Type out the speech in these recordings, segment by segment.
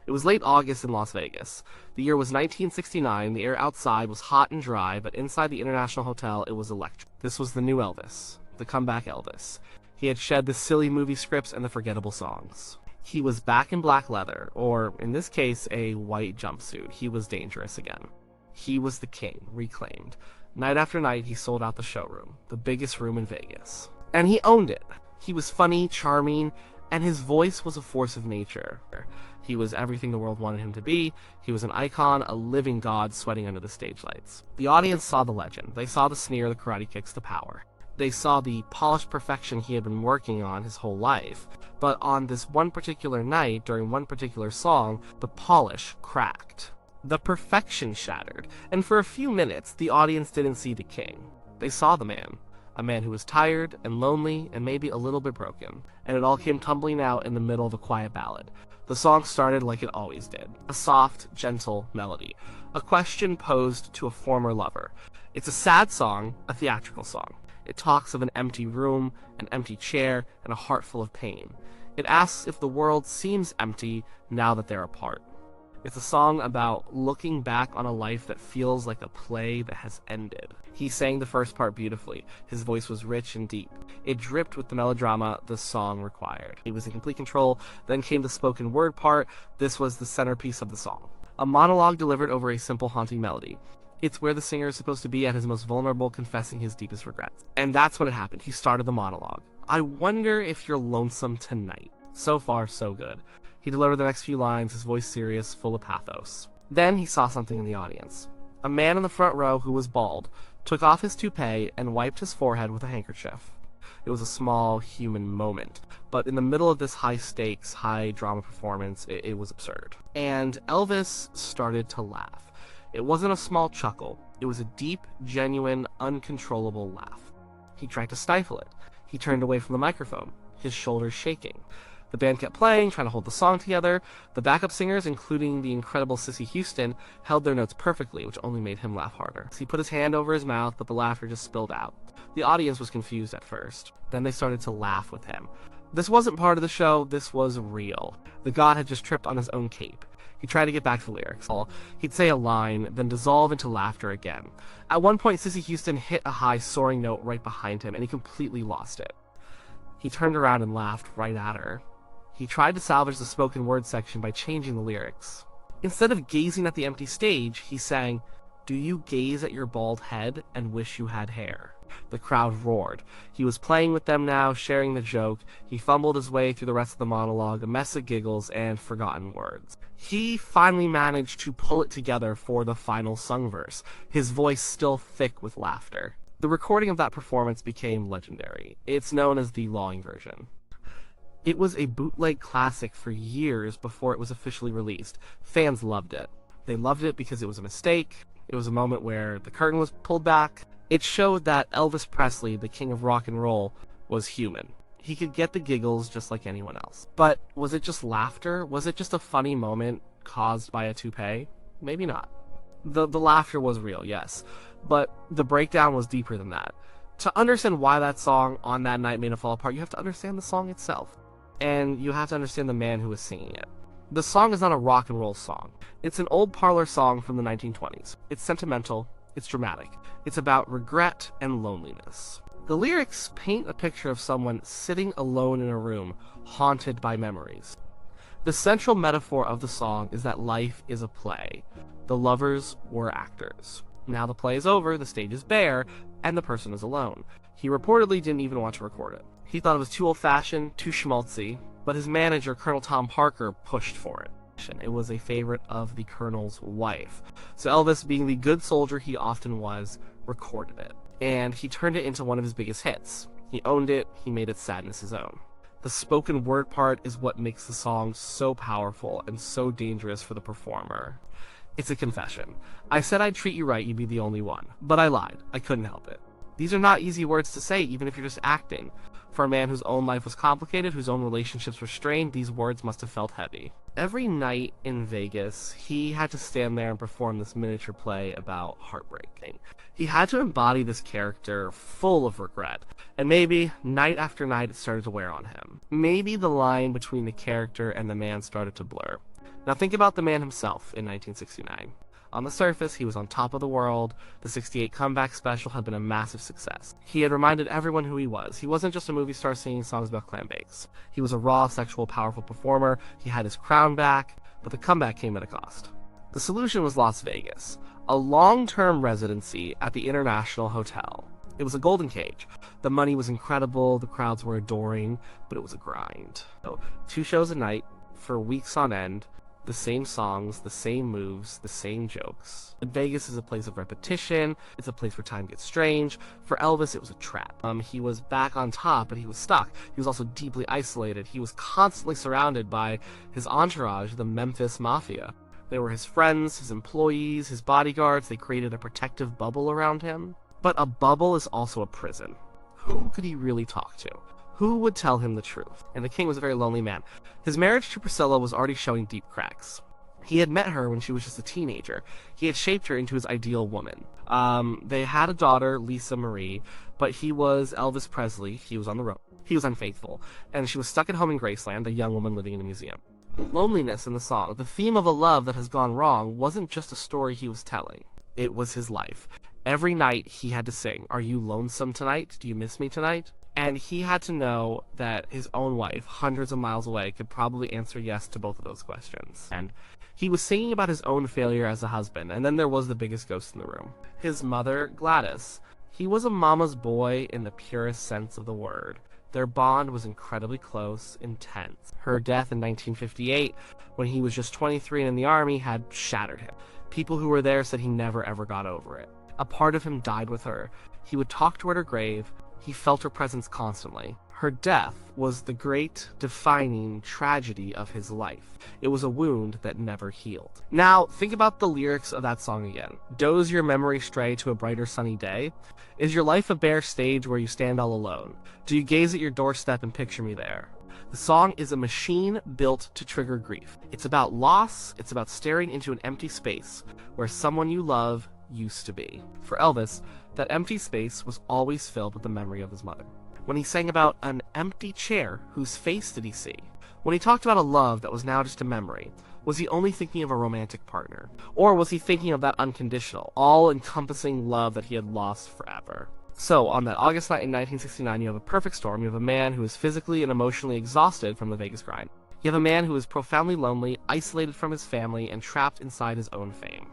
It was late August in Las Vegas. The year was 1969. The air outside was hot and dry, but inside the International Hotel it was electric. This was the new Elvis, the comeback Elvis. He had shed the silly movie scripts and the forgettable songs. He was back in black leather, or in this case, a white jumpsuit. He was dangerous again. He was the king, reclaimed. Night after night, he sold out the showroom, the biggest room in Vegas. And he owned it. He was funny, charming, and his voice was a force of nature. He was everything the world wanted him to be. He was an icon, a living god sweating under the stage lights. The audience saw the legend. They saw the sneer, the karate kicks, the power. They saw the polished perfection he had been working on his whole life. But on this one particular night, during one particular song, the polish cracked. The perfection shattered, and for a few minutes, the audience didn't see the king. They saw the man. A man who was tired and lonely and maybe a little bit broken. And it all came tumbling out in the middle of a quiet ballad. The song started like it always did. A soft, gentle melody. A question posed to a former lover. It's a sad song, a theatrical song. It talks of an empty room, an empty chair, and a heart full of pain. It asks if the world seems empty now that they're apart. It's a song about looking back on a life that feels like a play that has ended. He sang the first part beautifully. His voice was rich and deep. It dripped with the melodrama the song required. He was in complete control. Then came the spoken word part. This was the centerpiece of the song. A monologue delivered over a simple, haunting melody. It's where the singer is supposed to be at his most vulnerable, confessing his deepest regrets. And that's when it happened. He started the monologue. I wonder if you're lonesome tonight. So far, so good. He delivered the next few lines, his voice serious, full of pathos. Then he saw something in the audience. A man in the front row who was bald took off his toupee and wiped his forehead with a handkerchief. It was a small human moment, but in the middle of this high-stakes, high-drama performance, it was absurd. And Elvis started to laugh. It wasn't a small chuckle. It was a deep, genuine, uncontrollable laugh. He tried to stifle it. He turned away from the microphone, his shoulders shaking. The band kept playing, trying to hold the song together. The backup singers, including the incredible Cissy Houston, held their notes perfectly, which only made him laugh harder. He put his hand over his mouth, but the laughter just spilled out. The audience was confused at first. Then they started to laugh with him. This wasn't part of the show, this was real. The god had just tripped on his own cape. He tried to get back to the lyrics. He'd say a line, then dissolve into laughter again. At one point, Cissy Houston hit a high, soaring note right behind him, and he completely lost it. He turned around and laughed right at her. He tried to salvage the spoken word section by changing the lyrics. Instead of gazing at the empty stage, he sang, "Do you gaze at your bald head and wish you had hair?" The crowd roared. He was playing with them now, sharing the joke. He fumbled his way through the rest of the monologue, a mess of giggles and forgotten words. He finally managed to pull it together for the final sung verse, his voice still thick with laughter. The recording of that performance became legendary. It's known as the Lawing version. It was a bootleg classic for years before it was officially released. Fans loved it. They loved it because it was a mistake. It was a moment where the curtain was pulled back. It showed that Elvis Presley, the king of rock and roll, was human. He could get the giggles just like anyone else. But was it just laughter? Was it just a funny moment caused by a toupee? Maybe not. The laughter was real, yes. But the breakdown was deeper than that. To understand why that song on that night made it fall apart, you have to understand the song itself. And you have to understand the man who was singing it. The song is not a rock and roll song. It's an old parlor song from the 1920s. It's sentimental, it's dramatic. It's about regret and loneliness. The lyrics paint a picture of someone sitting alone in a room, haunted by memories. The central metaphor of the song is that life is a play. The lovers were actors. Now the play is over, the stage is bare, and the person is alone. He reportedly didn't even want to record it. He thought it was too old-fashioned, too schmaltzy, but his manager, Colonel Tom Parker, pushed for it. It was a favorite of the Colonel's wife. So Elvis, being the good soldier he often was, recorded it. And he turned it into one of his biggest hits. He owned it, he made its sadness his own. The spoken word part is what makes the song so powerful and so dangerous for the performer. It's a confession. I said I'd treat you right, you'd be the only one. But I lied. I couldn't help it. These are not easy words to say, even if you're just acting. For a man whose own life was complicated, whose own relationships were strained, these words must have felt heavy. Every night in Vegas, he had to stand there and perform this miniature play about heartbreaking. He had to embody this character full of regret, and maybe, night after night, it started to wear on him. Maybe the line between the character and the man started to blur. Now think about the man himself in 1969. On the surface, he was on top of the world. The '68 comeback special had been a massive success. He had reminded everyone who he was. He wasn't just a movie star singing songs about clam bakes. He was a raw, sexual, powerful performer. He had his crown back, but the comeback came at a cost. The solution was Las Vegas, a long-term residency at the International Hotel. It was a golden cage. The money was incredible, the crowds were adoring, but it was a grind. So, 2 shows a night, for weeks on end, the same songs, the same moves, the same jokes. And Vegas is a place of repetition. It's a place where time gets strange. For Elvis, it was a trap. He was back on top, but he was stuck. He was also deeply isolated. He was constantly surrounded by his entourage, the Memphis Mafia. They were his friends, his employees, his bodyguards. They created a protective bubble around him. But a bubble is also a prison. Who could he really talk to? Who would tell him the truth? And the king was a very lonely man. His marriage to Priscilla was already showing deep cracks. He had met her when she was just a teenager. He had shaped her into his ideal woman. They had a daughter, Lisa Marie, but he was Elvis Presley. He was on the road. He was unfaithful. And she was stuck at home in Graceland, a young woman living in a museum. Loneliness in the song, the theme of a love that has gone wrong, wasn't just a story he was telling. It was his life. Every night he had to sing, "Are you lonesome tonight? Do you miss me tonight?" And he had to know that his own wife, hundreds of miles away, could probably answer yes to both of those questions. And he was singing about his own failure as a husband, and then there was the biggest ghost in the room. His mother, Gladys. He was a mama's boy in the purest sense of the word. Their bond was incredibly close, intense. Her death in 1958, when he was just 23 and in the army, had shattered him. People who were there said he never ever got over it. A part of him died with her. He would talk to her at her grave. He felt her presence constantly. Her death was the great defining tragedy of his life. It was a wound that never healed. Now, think about the lyrics of that song again. Does your memory stray to a brighter sunny day? Is your life a bare stage where you stand all alone? Do you gaze at your doorstep and picture me there? The song is a machine built to trigger grief. It's about loss. It's about staring into an empty space where someone you love used to be. For Elvis, that empty space was always filled with the memory of his mother. When he sang about an empty chair, whose face did he see? When he talked about a love that was now just a memory, was he only thinking of a romantic partner? Or was he thinking of that unconditional, all-encompassing love that he had lost forever? So, on that August night in 1969, you have a perfect storm. You have a man who is physically and emotionally exhausted from the Vegas grind. You have a man who is profoundly lonely, isolated from his family, and trapped inside his own fame.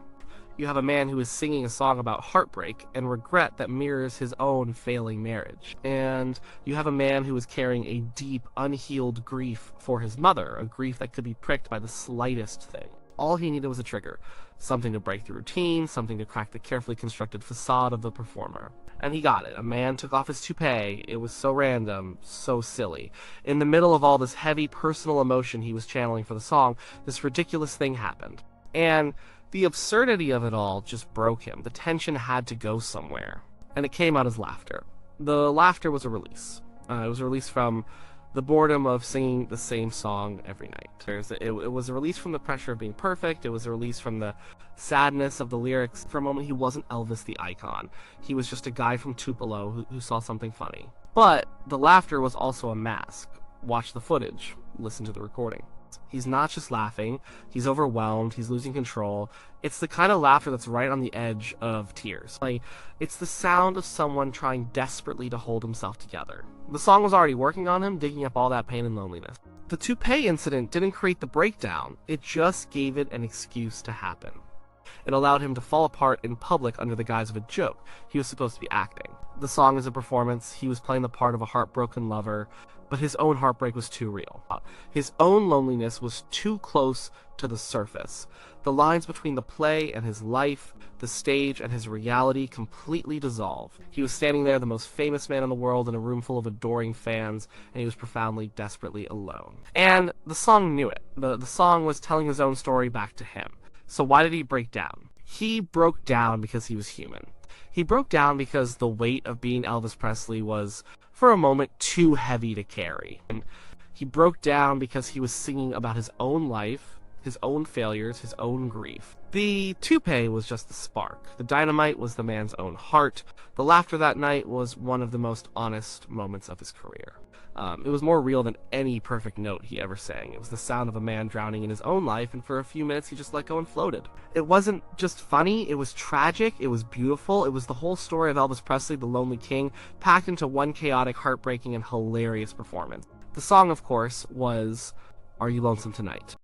You have a man who is singing a song about heartbreak and regret that mirrors his own failing marriage. And you have a man who is carrying a deep, unhealed grief for his mother, a grief that could be pricked by the slightest thing. All he needed was a trigger, something to break the routine, something to crack the carefully constructed facade of the performer. And he got it. A man took off his toupee. It was so random, so silly. In the middle of all this heavy personal emotion he was channeling for the song, this ridiculous thing happened. And the absurdity of it all just broke him. The tension had to go somewhere. And it came out as laughter. The laughter was a release. It was a release from the boredom of singing the same song every night. It was a release from the pressure of being perfect. It was a release from the sadness of the lyrics. For a moment, he wasn't Elvis the icon. He was just a guy from Tupelo who saw something funny. But the laughter was also a mask. Watch the footage. Listen to the recording. He's not just laughing, he's overwhelmed, he's losing control. It's the kind of laughter that's right on the edge of tears. It's the sound of someone trying desperately to hold himself together. The song was already working on him, digging up all that pain and loneliness. The toupee incident didn't create the breakdown, it just gave it an excuse to happen. It allowed him to fall apart in public under the guise of a joke. He was supposed to be acting. The song is a performance, he was playing the part of a heartbroken lover, but his own heartbreak was too real. His own loneliness was too close to the surface. The lines between the play and his life, the stage and his reality completely dissolved. He was standing there, the most famous man in the world, in a room full of adoring fans, and he was profoundly, desperately alone. And the song knew it. The song was telling his own story back to him. So why did he break down? He broke down because he was human. He broke down because the weight of being Elvis Presley was, for a moment, too heavy to carry. And he broke down because he was singing about his own life, his own failures, his own grief. The toupee was just the spark. The dynamite was the man's own heart. The laughter that night was one of the most honest moments of his career. It was more real than any perfect note he ever sang. It was the sound of a man drowning in his own life, and for a few minutes he just let go and floated. It wasn't just funny, it was tragic, it was beautiful, it was the whole story of Elvis Presley, the Lonely King, packed into one chaotic, heartbreaking, and hilarious performance. The song, of course, was Are You Lonesome Tonight?